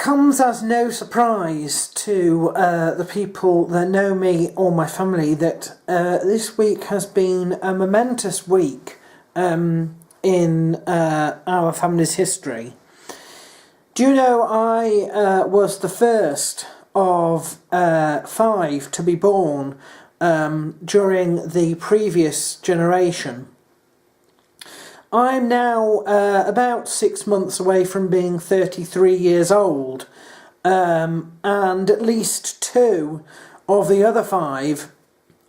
comes as no surprise to the people that know me or my family that this week has been a momentous week in our family's history. Do you know I was the first of 5 to be born during the previous generation? I'm now about 6 months away from being 33 years old, and at least 2 of the other 5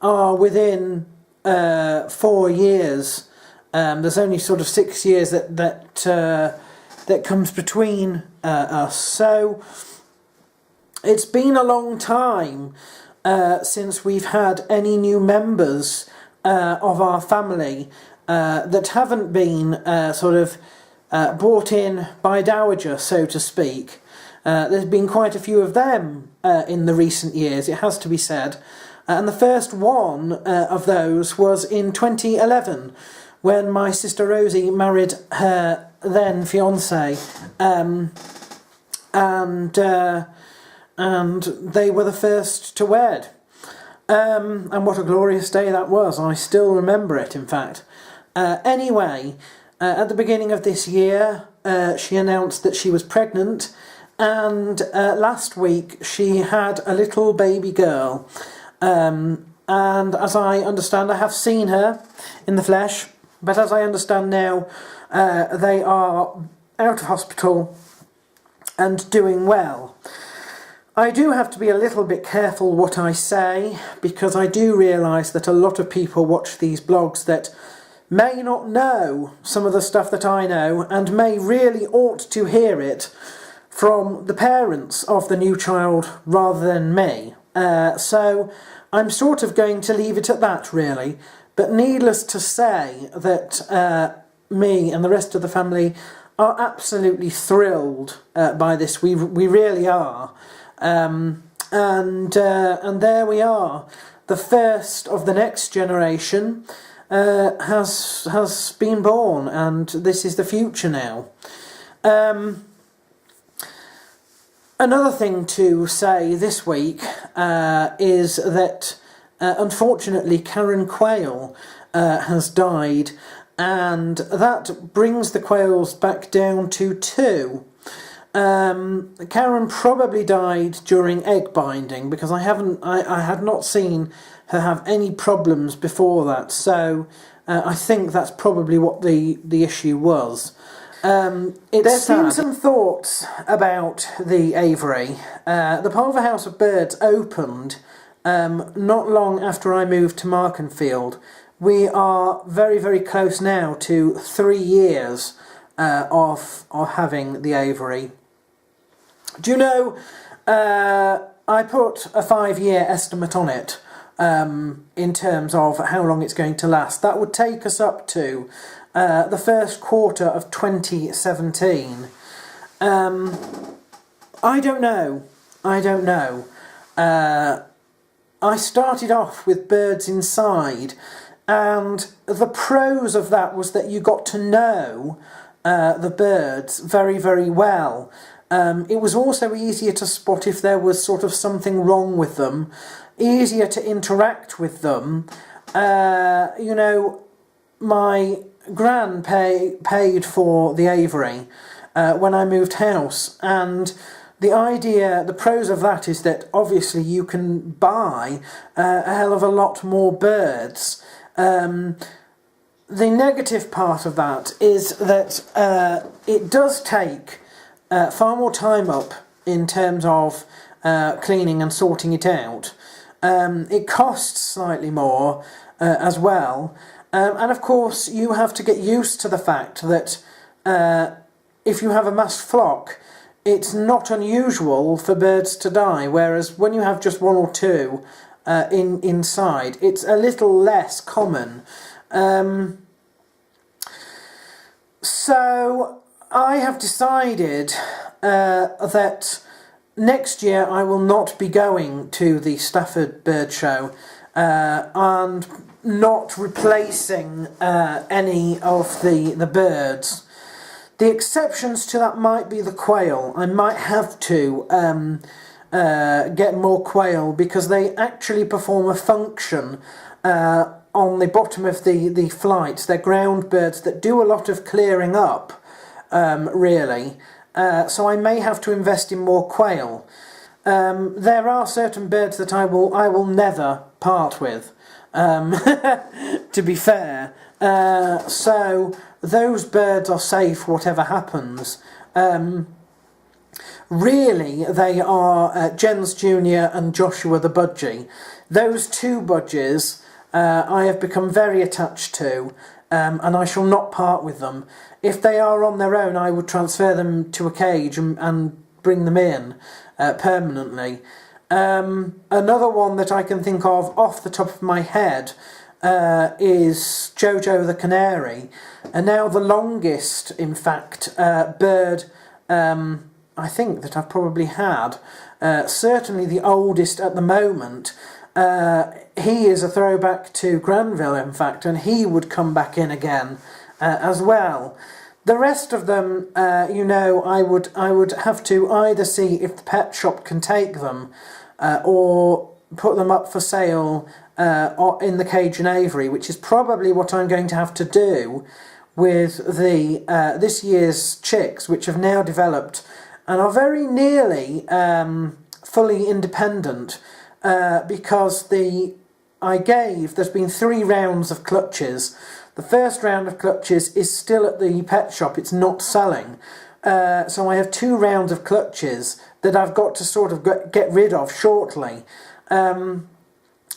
are within 4 years. There's only sort of 6 years that comes between us. So it's been a long time since we've had any new members of our family that haven't been brought in by Dowager, so to speak. There's been quite a few of them in the recent years, it has to be said. And the first one of those was in 2011, when my sister Rosie married her then fiancé, and they were the first to wed. And what a glorious day that was. I still remember it, in fact. Anyway, at the beginning of this year, she announced that she was pregnant, and last week she had a little baby girl. And as I understand, I have seen her in the flesh, but as I understand now, they are out of hospital and doing well. I do have to be a little bit careful what I say, because I do realise that a lot of people watch these blogs that may not know some of the stuff that I know, and may really ought to hear it from the parents of the new child rather than me. So I'm sort of going to leave it at that, really. But needless to say that me and the rest of the family are absolutely thrilled by this. We really are. And there we are. The first of the next generation has been born, and this is the future now. Another thing to say this week is that unfortunately Karen Quayle has died, and that brings the Quayles back down to 2. Karen probably died during egg binding, because I had not seen her have any problems before that, so I think that's probably what the issue was. There's been some thoughts about the aviary. The Pulver House of Birds opened not long after I moved to Markenfield. We are very, very close now to 3 years of having the aviary. Do you know, I put a 5-year estimate on it in terms of how long it's going to last. That would take us up to the first quarter of 2017. I don't know. I started off with birds inside, and the pros of that was that you got to know the birds very, very well. It was also easier to spot if there was sort of something wrong with them, easier to interact with them. You know, my gran paid for the aviary when I moved house, and the pros of that is that obviously you can buy a hell of a lot more birds. The negative part of that is that it does take far more time up in terms of cleaning and sorting it out. It costs slightly more as well. And of course you have to get used to the fact that if you have a massed flock, it's not unusual for birds to die, whereas when you have just 1 or 2 inside, it's a little less common. So I have decided that next year I will not be going to the Stafford Bird Show and not replacing any of the birds. The exceptions to that might be the quail. I might have to get more quail because they actually perform a function on the bottom of the flights. They're ground birds that do a lot of clearing up, really. So I may have to invest in more quail. There are certain birds that I will never part with, to be fair. So those birds are safe whatever happens. Really, they are Jens Jr. and Joshua the Budgie. Those two budgies I have become very attached to, and I shall not part with them. If they are on their own, I would transfer them to a cage and bring them in permanently. Another one that I can think of off the top of my head is Jojo the Canary, and now the longest, in fact, bird I think that I've probably had. Certainly the oldest at the moment. He is a throwback to Granville, in fact, and he would come back in again as well. The rest of them, I would have to either see if the pet shop can take them, or put them up for sale in the cage in Aviary, which is probably what I'm going to have to do with the this year's chicks, which have now developed and are very nearly fully independent, because there's been 3 rounds of clutches. The first round of clutches is still at the pet shop, it's not selling. So I have 2 rounds of clutches that I've got to sort of get rid of shortly.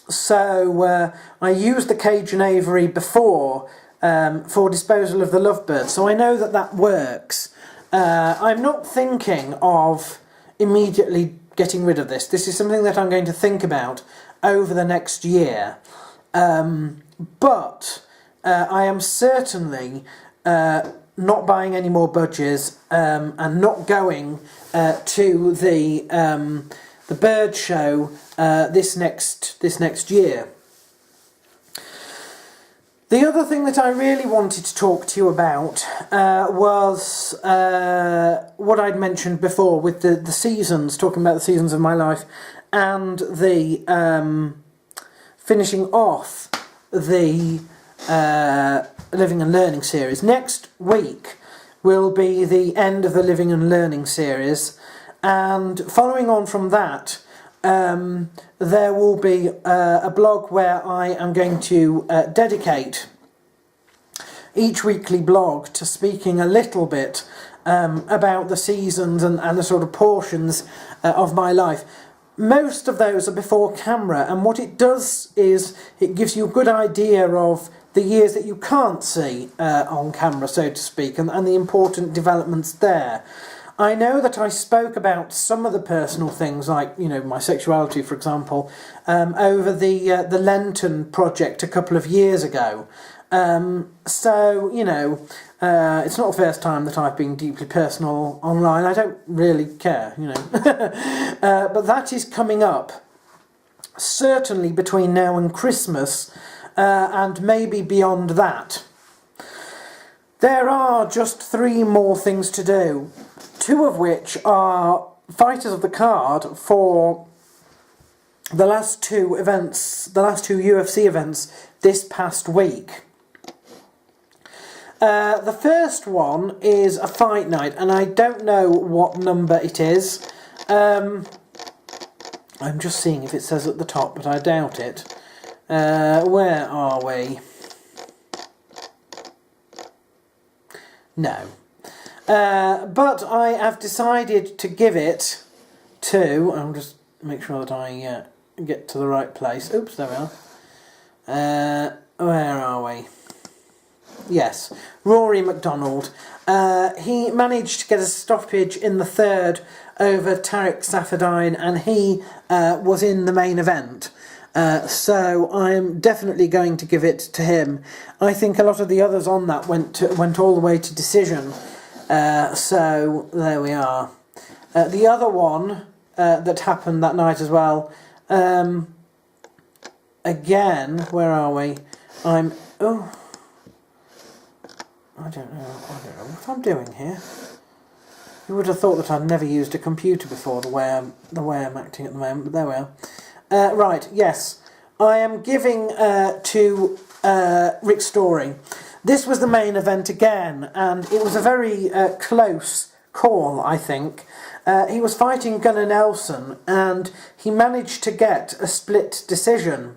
So I used the cage in Aviary before for disposal of the lovebirds, so I know that works. I'm not thinking of immediately getting rid of this. This is something that I'm going to think about over the next year. But I am certainly not buying any more budgies, and not going to the bird show this next year. The other thing that I really wanted to talk to you about was what I'd mentioned before with the seasons, talking about the seasons of my life, and the finishing off the Living and Learning series. Next week will be the end of the Living and Learning series, and following on from that, there will be a blog where I am going to dedicate each weekly blog to speaking a little bit about the seasons and the sort of portions of my life. Most of those are before camera, and what it does is it gives you a good idea of the years that you can't see on camera, so to speak, and the important developments there. I know that I spoke about some of the personal things, like, my sexuality, for example, over the Lenten project a couple of years ago. So, it's not the first time that I've been deeply personal online. I don't really care, but that is coming up, certainly between now and Christmas, and maybe beyond that. There are just 3 more things to do, 2 of which are fighters of the card for the last 2 events, the last 2 UFC events this past week. The first one is a fight night, and I don't know what number it is. I'm just seeing if it says at the top, but I doubt it. Where are we? No. But I have decided to give it to... I'll just make sure that I get to the right place. Oops, there we are. Where are we? Yes, Rory MacDonald. He managed to get a stoppage in the 3rd over Tarek Safadine, and he was in the main event. So I'm definitely going to give it to him. I think a lot of the others on that went all the way to decision. So there we are. The other one that happened that night as well. Again, where are we? I don't know what I'm doing here. You would have thought that I'd never used a computer before, the way I'm acting at the moment, but there we are. Right, yes. I am giving to Rick Story. This was the main event again, and it was a very close call, I think. He was fighting Gunnar Nelson, and he managed to get a split decision.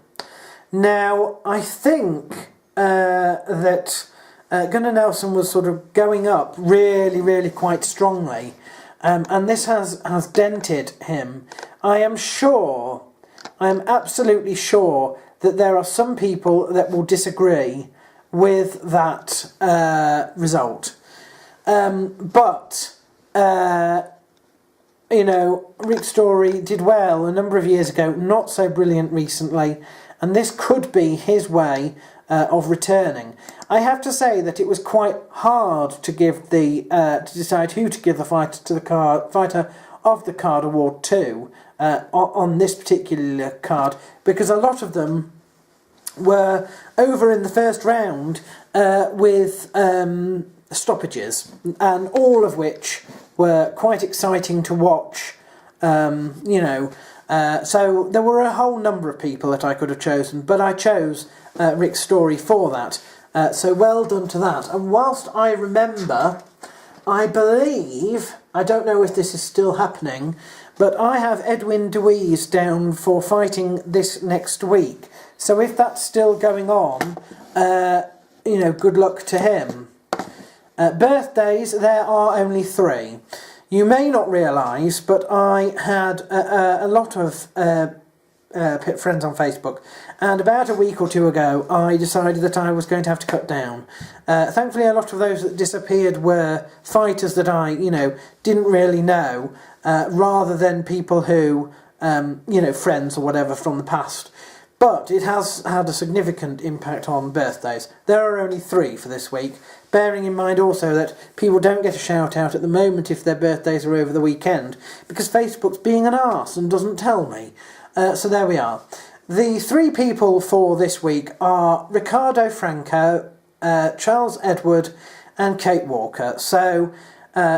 Now, I think that Gunnar Nelson was sort of going up really, really quite strongly, and this has dented him. I am absolutely sure that there are some people that will disagree with that result. But Rick Story did well a number of years ago, not so brilliant recently, and this could be his way of returning. I have to say that it was quite hard to give to decide who to give the fighter of the card award to on this particular card, because a lot of them were over in the first round with stoppages, and all of which were quite exciting to watch. So there were a whole number of people that I could have chosen, but I chose Rick's Story for that. So well done to that. And whilst I remember, I believe, I don't know if this is still happening, but I have Edwin DeWeese down for fighting this next week. So if that's still going on, good luck to him. Birthdays, there are only 3. You may not realise, but I had a lot of friends on Facebook, and about a week or two ago I decided that I was going to have to cut down. Thankfully, a lot of those that disappeared were fighters that I, didn't really know, rather than people who, friends or whatever from the past. But it has had a significant impact on birthdays. There are only 3 for this week, bearing in mind also that people don't get a shout out at the moment if their birthdays are over the weekend, because Facebook's being an arse and doesn't tell me. So there we are. The 3 people for this week are Ricardo Franco, Charles Edward and Kate Walker. So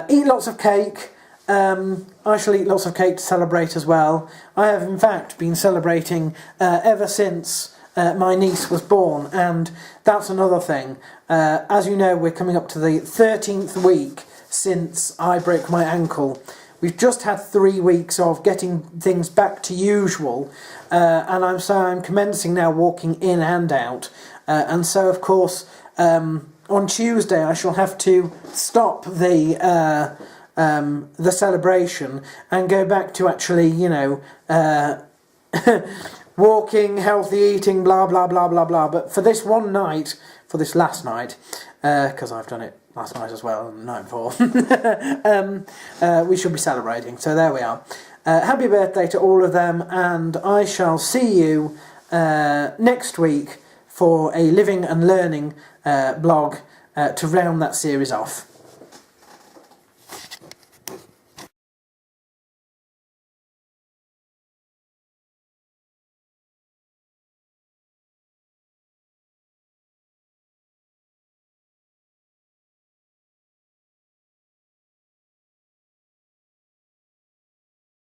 eat lots of cake. I shall eat lots of cake to celebrate as well. I have in fact been celebrating ever since my niece was born, and that's another thing. As you know, we're coming up to the 13th week since I broke my ankle. We've just had 3 weeks of getting things back to usual, and I'm commencing now walking in and out, and so of course on Tuesday I shall have to stop the celebration and go back to actually, walking, healthy eating, blah, blah, blah, blah, blah. But for this one night, for this last night, because I've done it last night as well, and the night before, we should be celebrating. So there we are. Happy birthday to all of them, and I shall see you next week for a living and learning blog to round that series off.